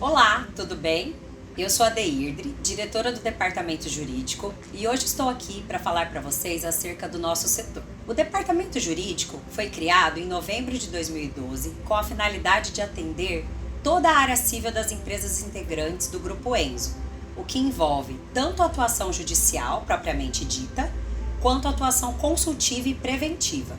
Olá, tudo bem? Eu sou a Deirdre, diretora do Departamento Jurídico, e hoje estou aqui para falar para vocês acerca do nosso setor. O Departamento Jurídico foi criado em novembro de 2012 com a finalidade de atender toda a área civil das empresas integrantes do Grupo Enso, o que envolve tanto a atuação judicial propriamente dita, quanto a atuação consultiva e preventiva.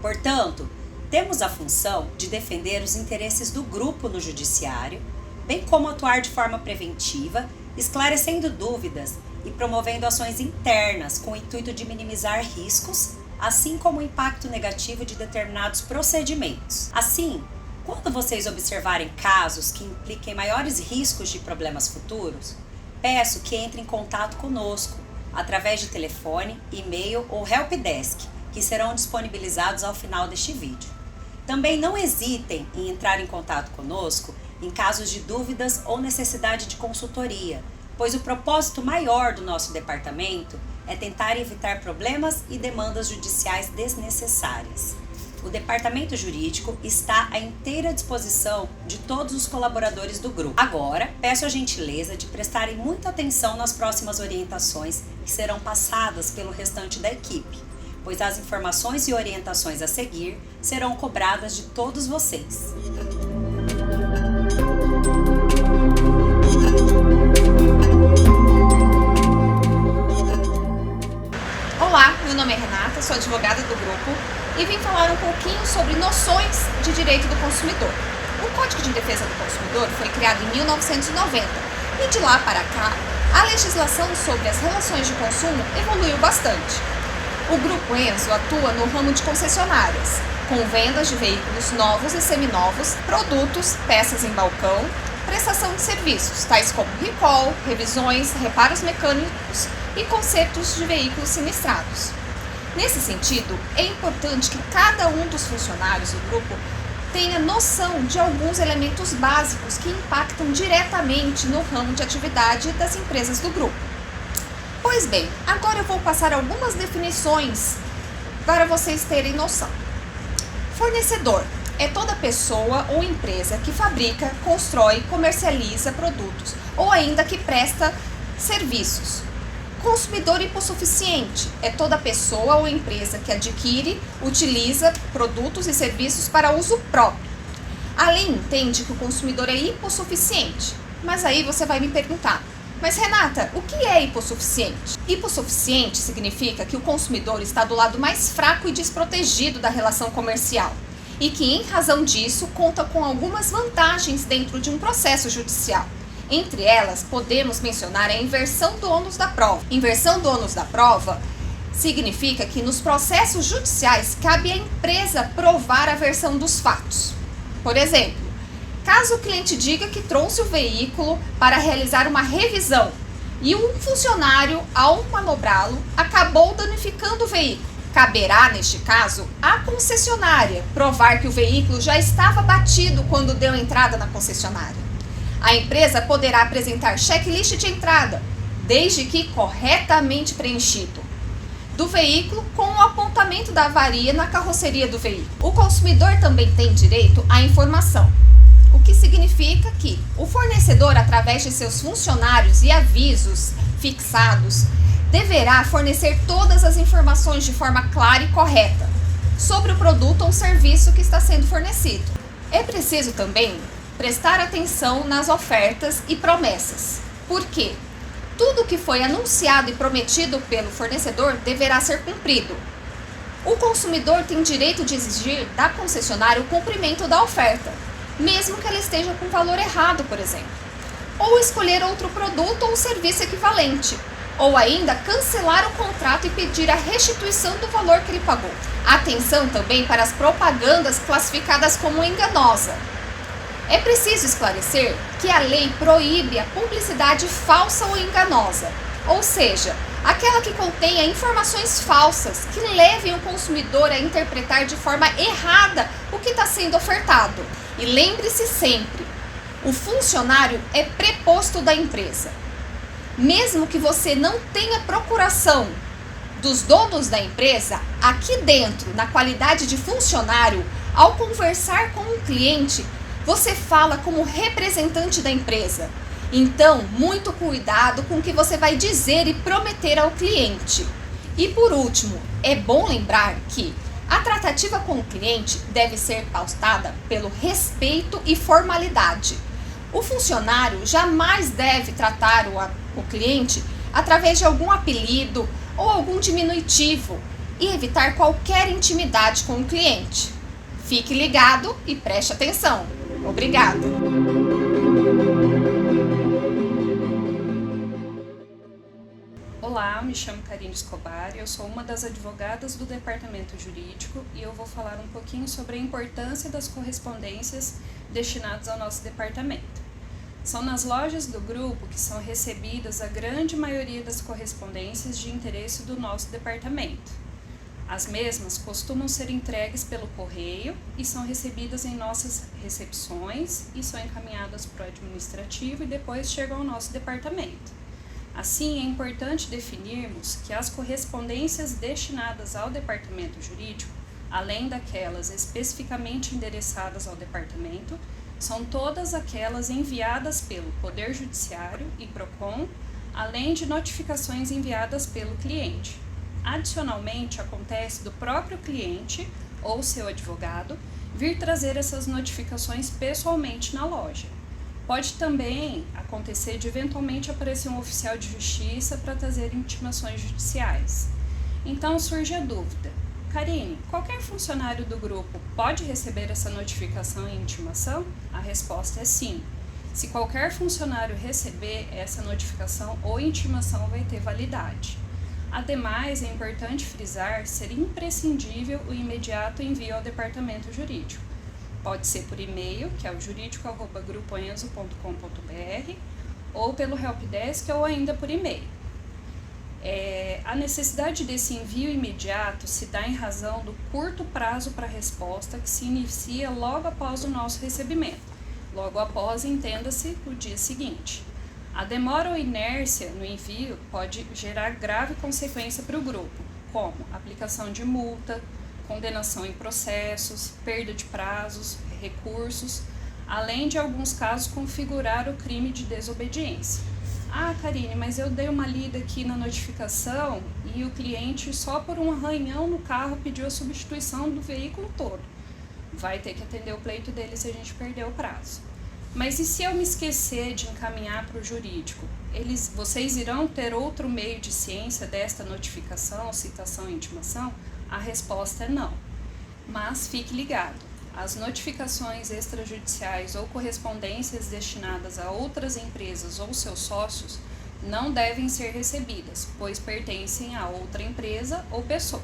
Portanto, temos a função de defender os interesses do grupo no judiciário, bem como atuar de forma preventiva, esclarecendo dúvidas e promovendo ações internas com o intuito de minimizar riscos, assim como o impacto negativo de determinados procedimentos. Assim, quando vocês observarem casos que impliquem maiores riscos de problemas futuros, peço que entrem em contato conosco através de telefone, e-mail ou helpdesk, que serão disponibilizados ao final deste vídeo. Também não hesitem em entrar em contato conosco em casos de dúvidas ou necessidade de consultoria, pois o propósito maior do nosso departamento é tentar evitar problemas e demandas judiciais desnecessárias. O Departamento Jurídico está à inteira disposição de todos os colaboradores do grupo. Agora, peço a gentileza de prestarem muita atenção nas próximas orientações que serão passadas pelo restante da equipe, pois as informações e orientações a seguir serão cobradas de todos vocês. Olá, meu nome é Renata, sou advogada do grupo e vim falar um pouquinho sobre noções de direito do consumidor. O Código de Defesa do Consumidor foi criado em 1990 e de lá para cá a legislação sobre as relações de consumo evoluiu bastante. O Grupo Enso atua no ramo de concessionárias, com vendas de veículos novos e seminovos, produtos, peças em balcão, prestação de serviços, tais como recall, revisões, reparos mecânicos e consertos de veículos sinistrados. Nesse sentido, é importante que cada um dos funcionários do grupo tenha noção de alguns elementos básicos que impactam diretamente no ramo de atividade das empresas do grupo. Pois bem, agora eu vou passar algumas definições para vocês terem noção. Fornecedor é toda pessoa ou empresa que fabrica, constrói, comercializa produtos ou ainda que presta serviços. Consumidor hipossuficiente é toda pessoa ou empresa que adquire, utiliza produtos e serviços para uso próprio. A lei entende que o consumidor é hipossuficiente, mas aí você vai me perguntar, mas Renata, o que é hipossuficiente? Hipossuficiente significa que o consumidor está do lado mais fraco e desprotegido da relação comercial e que, em razão disso, conta com algumas vantagens dentro de um processo judicial. Entre elas, podemos mencionar a inversão do ônus da prova. Inversão do ônus da prova significa que nos processos judiciais cabe à empresa provar a versão dos fatos. Por exemplo, caso o cliente diga que trouxe o veículo para realizar uma revisão e um funcionário, ao manobrá-lo, acabou danificando o veículo, caberá, neste caso, à concessionária provar que o veículo já estava batido quando deu entrada na concessionária. A empresa poderá apresentar checklist de entrada, desde que corretamente preenchido, do veículo com o apontamento da avaria na carroceria do veículo. O consumidor também tem direito à informação, o que significa que o fornecedor, através de seus funcionários e avisos fixados, deverá fornecer todas as informações de forma clara e correta sobre o produto ou serviço que está sendo fornecido. É preciso também prestar atenção nas ofertas e promessas, porque tudo que foi anunciado e prometido pelo fornecedor deverá ser cumprido. O consumidor tem direito de exigir da concessionária o cumprimento da oferta, mesmo que ela esteja com valor errado, por exemplo, ou escolher outro produto ou serviço equivalente, ou ainda cancelar o contrato e pedir a restituição do valor que ele pagou. Atenção também para as propagandas classificadas como enganosa. É preciso esclarecer que a lei proíbe a publicidade falsa ou enganosa, ou seja, aquela que contenha informações falsas que levem o consumidor a interpretar de forma errada o que está sendo ofertado. E lembre-se sempre, o funcionário é preposto da empresa. Mesmo que você não tenha procuração dos donos da empresa, aqui dentro, na qualidade de funcionário, ao conversar com um cliente, você fala como representante da empresa. Então, muito cuidado com o que você vai dizer e prometer ao cliente. E por último, é bom lembrar que a tratativa com o cliente deve ser pautada pelo respeito e formalidade. O funcionário jamais deve tratar o cliente através de algum apelido ou algum diminutivo e evitar qualquer intimidade com o cliente. Fique ligado e preste atenção. Obrigada! Olá, me chamo Karine Escobar, eu sou uma das advogadas do Departamento Jurídico e eu vou falar um pouquinho sobre a importância das correspondências destinadas ao nosso departamento. São nas lojas do grupo que são recebidas a grande maioria das correspondências de interesse do nosso departamento. As mesmas costumam ser entregues pelo correio e são recebidas em nossas recepções e são encaminhadas para o administrativo e depois chegam ao nosso departamento. Assim, é importante definirmos que as correspondências destinadas ao departamento jurídico, além daquelas especificamente endereçadas ao departamento, são todas aquelas enviadas pelo Poder Judiciário e PROCON, além de notificações enviadas pelo cliente. Adicionalmente, acontece do próprio cliente ou seu advogado vir trazer essas notificações pessoalmente na loja. Pode também acontecer de eventualmente aparecer um oficial de justiça para trazer intimações judiciais. Então surge a dúvida: Karine, qualquer funcionário do grupo pode receber essa notificação e intimação? A resposta é sim. Se qualquer funcionário receber essa notificação ou intimação, vai ter validade. Ademais, é importante frisar ser imprescindível o imediato envio ao departamento jurídico. Pode ser por e-mail, que é o juridico@grupoenzo.com.br, ou pelo helpdesk ou ainda por e-mail. A necessidade desse envio imediato se dá em razão do curto prazo para resposta que se inicia logo após o nosso recebimento. Logo após, entenda-se o dia seguinte. A demora ou inércia no envio pode gerar grave consequência para o grupo, como aplicação de multa, condenação em processos, perda de prazos, recursos, além de alguns casos configurar o crime de desobediência. Ah, Karine, mas eu dei uma lida aqui na notificação e o cliente só por um arranhão no carro pediu a substituição do veículo todo. Vai ter que atender o pleito dele se a gente perder o prazo. Mas e se eu me esquecer de encaminhar para o jurídico? Vocês irão ter outro meio de ciência desta notificação, citação e intimação? A resposta é não. Mas fique ligado, as notificações extrajudiciais ou correspondências destinadas a outras empresas ou seus sócios não devem ser recebidas, pois pertencem a outra empresa ou pessoa.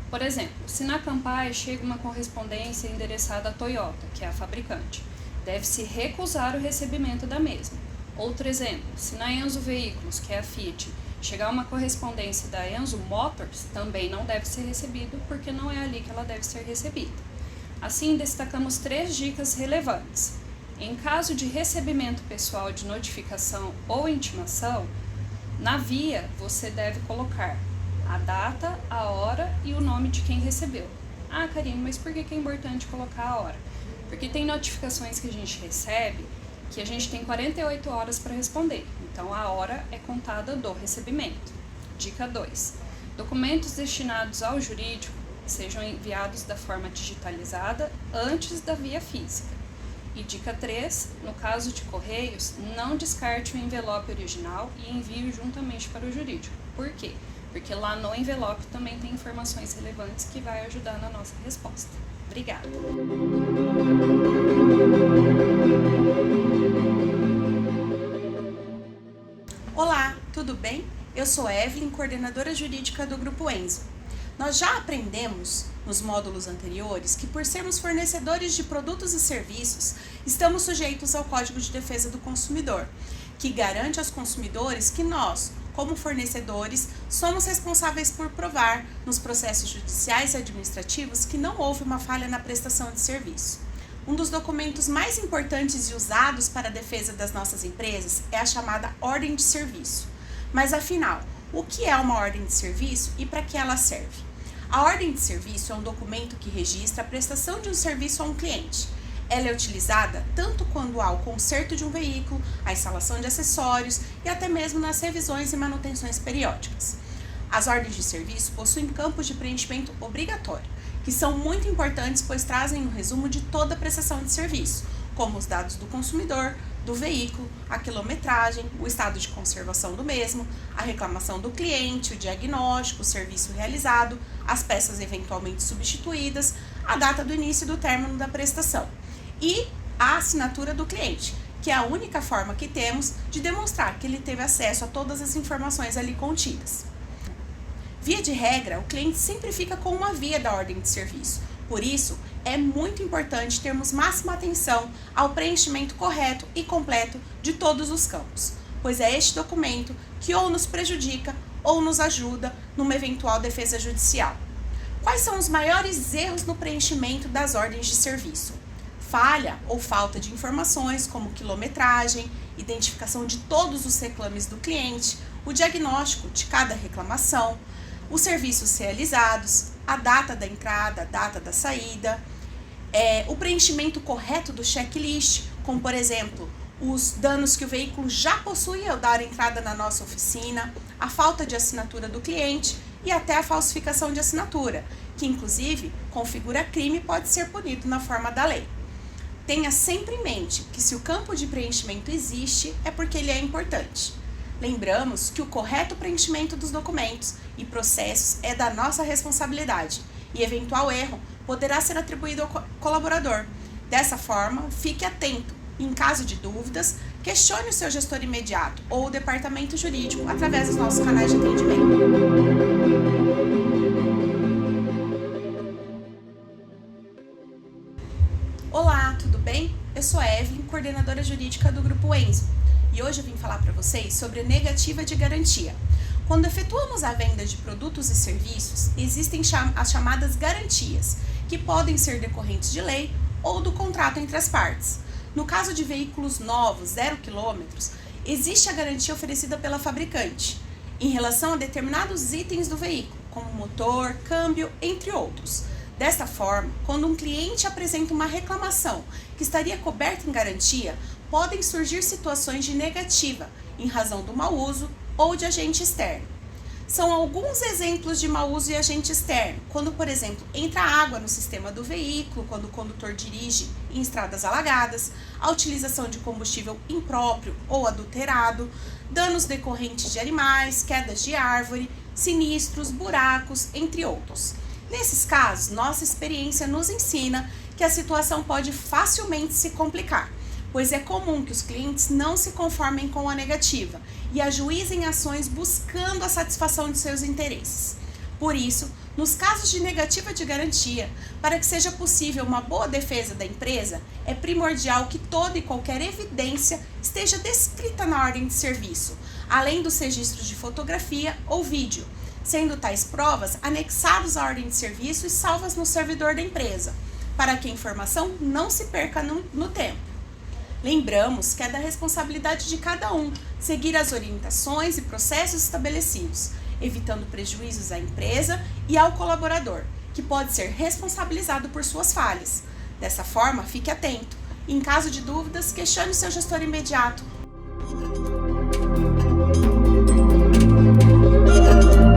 Por exemplo, se na Campai chega uma correspondência endereçada à Toyota, que é a fabricante, deve-se recusar o recebimento da mesma. Outro exemplo, se na Enzo Veículos, que é a Fiat, chegar uma correspondência da Enzo Motors, também não deve ser recebido, porque não é ali que ela deve ser recebida. Assim, destacamos 3 dicas relevantes. Em caso de recebimento pessoal de notificação ou intimação, na via você deve colocar a data, a hora e o nome de quem recebeu. Ah, Karine, mas por que é importante colocar a hora? Porque tem notificações que a gente recebe que a gente tem 48 horas para responder. Então, a hora é contada do recebimento. Dica 2. Documentos destinados ao jurídico sejam enviados da forma digitalizada antes da via física. E dica 3. No caso de correios, não descarte o envelope original e envie juntamente para o jurídico. Por quê? Porque lá no envelope também tem informações relevantes que vai ajudar na nossa resposta. Obrigada! Olá, tudo bem? Eu sou Evelyn, coordenadora jurídica do Grupo Enzo. Nós já aprendemos nos módulos anteriores que, por sermos fornecedores de produtos e serviços, estamos sujeitos ao Código de Defesa do Consumidor, que garante aos consumidores que nós, como fornecedores, somos responsáveis por provar nos processos judiciais e administrativos que não houve uma falha na prestação de serviço. Um dos documentos mais importantes e usados para a defesa das nossas empresas é a chamada Ordem de Serviço. Mas afinal, o que é uma ordem de serviço e para que ela serve. A ordem de serviço é um documento que registra a prestação de um serviço a um cliente. Ela é utilizada tanto quando há o conserto de um veículo, a instalação de acessórios e até mesmo nas revisões e manutenções periódicas. As ordens de serviço possuem campos de preenchimento obrigatório, que são muito importantes pois trazem um resumo de toda a prestação de serviço, como os dados do consumidor, do veículo, a quilometragem, o estado de conservação do mesmo, a reclamação do cliente, o diagnóstico, o serviço realizado, as peças eventualmente substituídas, a data do início e do término da prestação e a assinatura do cliente, que é a única forma que temos de demonstrar que ele teve acesso a todas as informações ali contidas. Via de regra, o cliente sempre fica com uma via da ordem de serviço. Por isso, é muito importante termos máxima atenção ao preenchimento correto e completo de todos os campos, pois é este documento que ou nos prejudica ou nos ajuda numa eventual defesa judicial. Quais são os maiores erros no preenchimento das ordens de serviço? Falha ou falta de informações como quilometragem, identificação de todos os reclames do cliente, o diagnóstico de cada reclamação, os serviços realizados, a data da entrada, a data da saída, o preenchimento correto do checklist, como por exemplo, os danos que o veículo já possui ao dar entrada na nossa oficina, a falta de assinatura do cliente e até a falsificação de assinatura, que inclusive configura crime e pode ser punido na forma da lei. Tenha sempre em mente que se o campo de preenchimento existe, é porque ele é importante. Lembramos que o correto preenchimento dos documentos e processos é da nossa responsabilidade e eventual erro poderá ser atribuído ao colaborador. Dessa forma, fique atento e, em caso de dúvidas, questione o seu gestor imediato ou o departamento jurídico através dos nossos canais de atendimento. Olá, tudo bem? Eu sou a Evelyn, coordenadora jurídica do Grupo Enzo, e hoje eu vim falar para vocês sobre a negativa de garantia. Quando efetuamos a venda de produtos e serviços, existem as chamadas garantias, que podem ser decorrentes de lei ou do contrato entre as partes. No caso de veículos novos, 0 km, existe a garantia oferecida pela fabricante, em relação a determinados itens do veículo, como motor, câmbio, entre outros. Desta forma, quando um cliente apresenta uma reclamação que estaria coberta em garantia, podem surgir situações de negativa, em razão do mau uso ou de agente externo. São alguns exemplos de mau uso e agente externo, quando, por exemplo, entra água no sistema do veículo, quando o condutor dirige em estradas alagadas, a utilização de combustível impróprio ou adulterado, danos decorrentes de animais, quedas de árvore, sinistros, buracos, entre outros. Nesses casos, nossa experiência nos ensina que a situação pode facilmente se complicar, pois é comum que os clientes não se conformem com a negativa e ajuizem ações buscando a satisfação de seus interesses. Por isso, nos casos de negativa de garantia, para que seja possível uma boa defesa da empresa, é primordial que toda e qualquer evidência esteja descrita na ordem de serviço, além dos registros de fotografia ou vídeo, sendo tais provas anexadas à ordem de serviço e salvas no servidor da empresa, para que a informação não se perca no tempo. Lembramos que é da responsabilidade de cada um seguir as orientações e processos estabelecidos, evitando prejuízos à empresa e ao colaborador, que pode ser responsabilizado por suas falhas. Dessa forma, fique atento. Em caso de dúvidas, questione seu gestor imediato